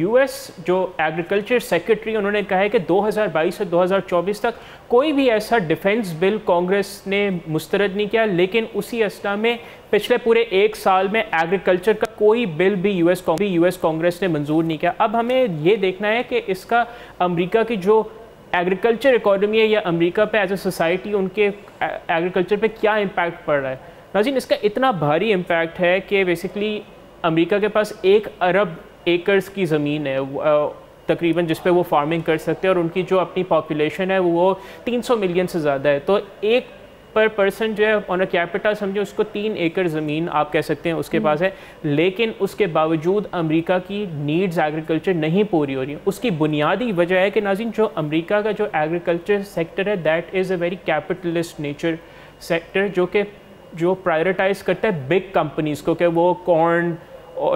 US جو agriculture secretary انہوں نے کہا ہے کہ 2022 سے 2024 تک کوئی بھی ایسا ڈیفنس بل کانگریس نے مسترد نہیں کیا، لیکن اسی اثنا میں پچھلے پورے ایک سال میں ایگریکلچر کا کوئی بل بھی یو ایس کانگریس نے منظور نہیں کیا۔ اب ہمیں یہ دیکھنا ہے کہ اس کا امریکہ کی جو ایگریکلچر اکانومی ہے یا امریکہ پہ ایز اے سوسائٹی ان کے ایگریکلچر پہ کیا امپیکٹ پڑ رہا ہے۔ ناظرین، اس کا اتنا بھاری امپیکٹ ہے کہ بیسیکلی امریکہ کے پاس 1 ارب ایکرز کی زمین ہے تقریباً، جس پہ وہ فارمنگ کر سکتے ہیں، اور ان کی جو اپنی پاپولیشن ہے وہ 300 ملین سے زیادہ ہے۔ تو ایک پر پرسن جو ہے آن اے کیپٹا سمجھے اس کو 3 ایکڑ زمین آپ کہہ سکتے ہیں اس کے پاس ہے، لیکن اس کے باوجود امریکہ کی نیڈز ایگریکلچر نہیں پوری ہو رہی ہیں۔ اس کی بنیادی وجہ ہے کہ ناظرین، جو امریکہ کا جو ایگریکلچر سیکٹر ہے that is a very capitalist nature sector, جو پرائیورٹائز کرتا ہے بگ کمپنیز کو کہ وہ کارن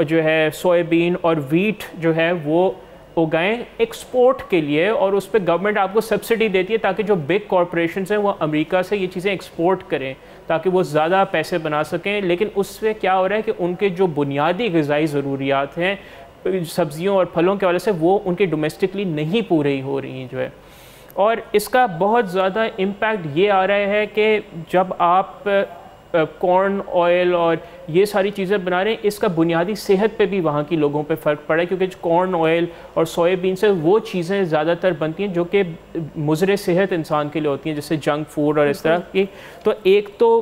جو ہے، سوئے بین اور ویٹ جو ہے وہ اگائیں ایکسپورٹ کے لیے، اور اس پہ گورنمنٹ آپ کو سبسڈی دیتی ہے تاکہ جو بگ کارپوریشنز ہیں وہ امریکہ سے یہ چیزیں ایکسپورٹ کریں تاکہ وہ زیادہ پیسے بنا سکیں۔ لیکن اس سے کیا ہو رہا ہے کہ ان کے جو بنیادی غذائی ضروریات ہیں سبزیوں اور پھلوں کے حوالے سے وہ ان کے ڈومیسٹکلی نہیں پوری ہو رہی ہیں جو ہے، اور اس کا بہت زیادہ امپیکٹ یہ آ رہا ہے کہ جب آپ کارن آئل اور یہ ساری چیزیں بنا رہے ہیں، اس کا بنیادی صحت پہ بھی وہاں کی لوگوں پہ فرق پڑا ہے، کیونکہ کارن آئل اور سوئے بین سے وہ چیزیں زیادہ تر بنتی ہیں جو کہ مضر صحت انسان کے لیے ہوتی ہیں، جیسے جنک فوڈ اور اس طرح کی۔ تو ایک تو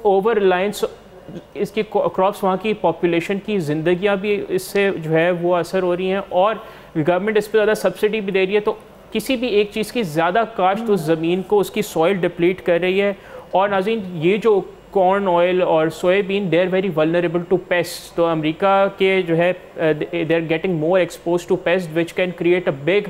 اوور ریلائنس اس کی کراپس، وہاں کی پاپولیشن کی زندگیاں بھی اس سے جو ہے وہ اثر ہو رہی ہیں، اور گورنمنٹ اس پہ زیادہ سبسڈی بھی دے رہی ہے، تو کسی بھی ایک چیز کی زیادہ کاشت اس زمین کو، اس کی سوئل ڈپلیٹ کر رہی ہے۔ اور ناظرین، یہ جو کارن آئل اور soybean they are very vulnerable to pest, تو امریکہ کے جو ہے they are getting more exposed to pest which can create a big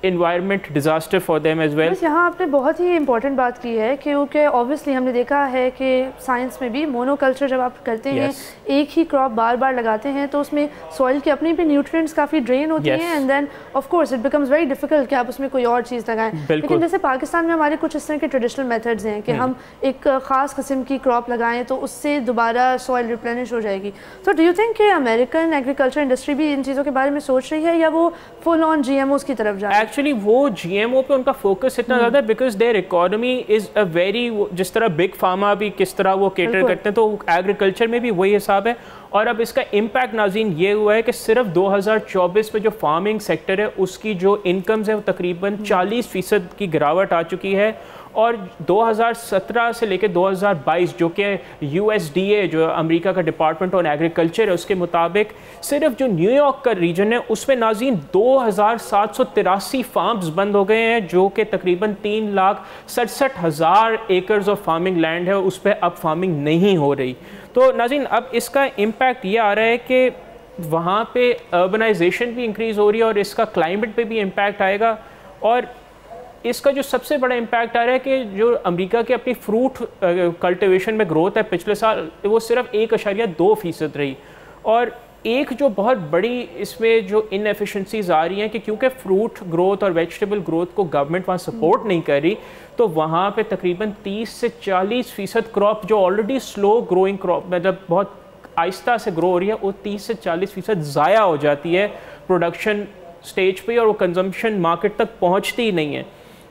environment disaster for them as well. یہاں آپ نے بہت ہی امپورٹنٹ بات کی ہے، کیونکہ اوبویسلی ہم نے دیکھا ہے کہ سائنس میں بھی مونو کلچر جب آپ کرتے ہیں، ایک ہی کراپ بار بار لگاتے ہیں، تو اس میں سوئل کے اپنے بھی نیوٹرینٹس کافی ڈرین ہوتی ہیں، and then of course it becomes very difficult کہ آپ اس میں کوئی اور چیز لگائیں۔ لیکن جیسے پاکستان میں ہمارے کچھ اس طرح کے ٹریڈیشنل میتھڈز ہیں کہ ہم ایک خاص قسم کی کراپ لگائیں تو اس سے دوبارہ سوئل ریپلینش ہو جائے گی۔ تو ڈو یو تھنک کہ امریکن ایگریکلچر انڈسٹری بھی ان چیزوں کے بارے میں سوچ رہی ہے، یا وہ فل آن جی ایم اوز کی طرف جا رہی ہے؟ ایکچولی وہ جی ایم او پہ ان کا فوکس اتنا زیادہ ہے because their economy is a very, جس طرح بگ فارما بھی کس طرح وہ کیٹر کرتے ہیں، تو ایگریکلچر میں بھی وہی حساب ہے۔ اور اب اس کا امپیکٹ ناظرین یہ ہوا ہے کہ صرف 2024 میں جو فارمنگ سیکٹر ہے اس کی جو انکمز ہیں وہ تقریباً 40% کی گراوٹ آ چکی ہے، اور 2017 سے لے کے 2022 جو کہ USDA جو امریکہ کا ڈپارٹمنٹ آن ایگریکلچر ہے اس کے مطابق صرف جو نیو یارک کا ریجن ہے اس میں ناظرین 2783 فارمز بند ہو گئے ہیں، جو کہ تقریباً 3,67,000 ایکرز آف فارمنگ لینڈ ہے، اس پہ اب فارمنگ نہیں ہو رہی۔ تو ناظرین، اب اس کا امپیکٹ یہ آ رہا ہے کہ وہاں پہ اربنائزیشن بھی انکریز ہو رہی ہے، اور اس کا کلائمیٹ پہ بھی امپیکٹ آئے گا۔ اور اس کا جو سب سے بڑا امپیکٹ آ رہا ہے کہ جو امریکہ کے اپنی فروٹ کلٹیویشن میں گروتھ ہے پچھلے سال وہ صرف 1.2% رہی، اور ایک جو بہت بڑی اس میں جو ان ایفیشنسیز آ رہی ہیں کہ کیونکہ فروٹ گروتھ اور ویجیٹیبل گروتھ کو گورنمنٹ وہاں سپورٹ نہیں کر رہی، تو وہاں پہ تقریباً 30 سے 40% کراپ جو آلریڈی سلو گروئنگ کراپ، مطلب بہت آہستہ سے گرو ہو رہی ہے، وہ 30 سے 40% ضائع ہو جاتی ہے پروڈکشن سٹیج پہ، اور وہ کنزمپشن مارکیٹ تک پہنچتی ہی نہیں ہے۔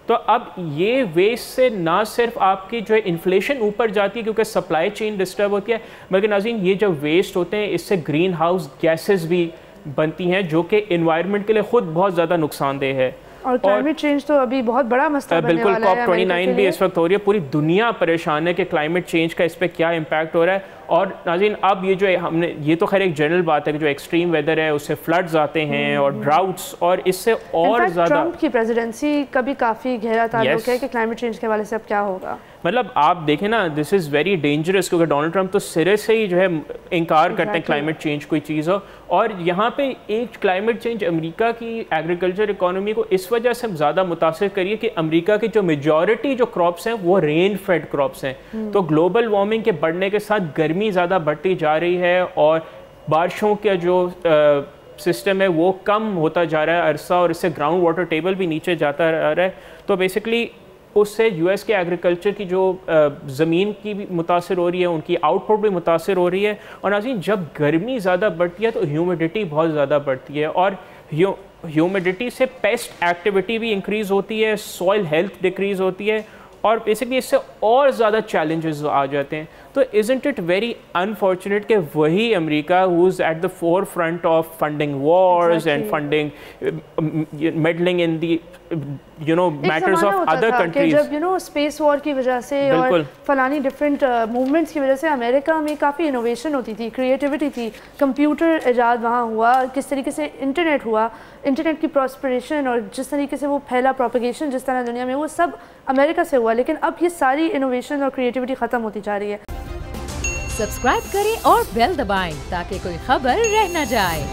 تو اب یہ ویسٹ سے نہ صرف آپ کی جو ہے انفلیشن اوپر جاتی ہے کیونکہ سپلائی چین ڈسٹرب ہوتی ہے، بلکہ ناظرین یہ جب ویسٹ ہوتے ہیں اس سے گرین ہاؤس گیسز بھی بنتی ہیں جو کہ انوائرمنٹ کے لیے خود بہت زیادہ نقصان دہ ہے، اور کلائمیٹ چینج تو ابھی بہت بڑا مسئلہ بننے والا ہے۔ بالکل، COP 29 بھی اس وقت ہو رہی ہے، پوری دنیا پریشان ہے کہ کلائمیٹ چینج کا اس پہ کیا امپیکٹ ہو رہا ہے۔ اور ناظرین، اب یہ جو ہم نے، یہ تو خیر ایک جنرل بات ہے کہ جو ایکسٹریم ویدر ہے اس سے فلڈز آتے ہیں اور ڈراؤٹس، اور اس سے اور زیادہ ٹرمپ کی پریزیڈنسی کا بھی کافی گہرا تعلق ہے کہ کلائمیٹ چینج کے حوالے سے اب کیا ہوگا۔ مطلب آپ دیکھیں نا، دس از ویری ڈینجرس، کیونکہ ڈونلڈ ٹرمپ تو سرے سے ہی جو ہے انکار کرتے ہیں کلائمیٹ چینج کوئی چیز ہو، اور یہاں پہ ایک کلائمیٹ چینج امریکہ کی ایگریکلچر اکانومی کو اس وجہ سے زیادہ متاثر کریے کہ امریکہ کی جو میجورٹی جو کراپس ہیں وہ رین فیڈ کراپس ہیں، تو گلوبل وارمنگ کے بڑھنے کے ساتھ گرمی زیادہ بڑھتی جا رہی ہے، اور بارشوں کا جو سسٹم ہے وہ کم ہوتا جا رہا ہے عرصہ، اور اس سے گراؤنڈ واٹر ٹیبل بھی نیچے جاتا رہا ہے، تو بیسکلی اس سے US کے ایگریکلچر کی جو زمین کی بھی متاثر ہو رہی ہے، ان کی آؤٹ پٹ بھی متاثر ہو رہی ہے۔ اور ناظرین، جب گرمی زیادہ بڑھتی ہے تو ہیومیڈیٹی بہت زیادہ بڑھتی ہے، اور ہیومیڈیٹی سے پیسٹ ایکٹیویٹی بھی انکریز ہوتی ہے, سوائل ہیلتھ ڈیکریز ہوتی ہے, اور بیسکلی اس سے اور زیادہ چیلنجز آ جاتے ہیں. تو isn't it very unfortunate کہ وہی امریکہ who's at the forefront of funding wars and funding meddling in the matters of other countries. جب اسپیس وار کی وجہ سے اور فلانی ڈفرینٹ موومنٹس کی وجہ سے امریکہ میں کافی انوویشن ہوتی تھی, کریٹیوٹی تھی, کمپیوٹر ایجاد وہاں ہوا, کس طریقے سے انٹرنیٹ ہوا, انٹرنیٹ کی پراسپریشن اور جس طریقے سے وہ پھیلا پروپیگیشن جس طرح دنیا میں, وہ سب امریکہ سے ہوا. لیکن اب یہ ساری انوویشن اور کریٹیوٹی ختم ہوتی جا رہی ہے. سبسکرائب کریں اور بیل دبائیں تاکہ کوئی خبر رہ نہ جائے.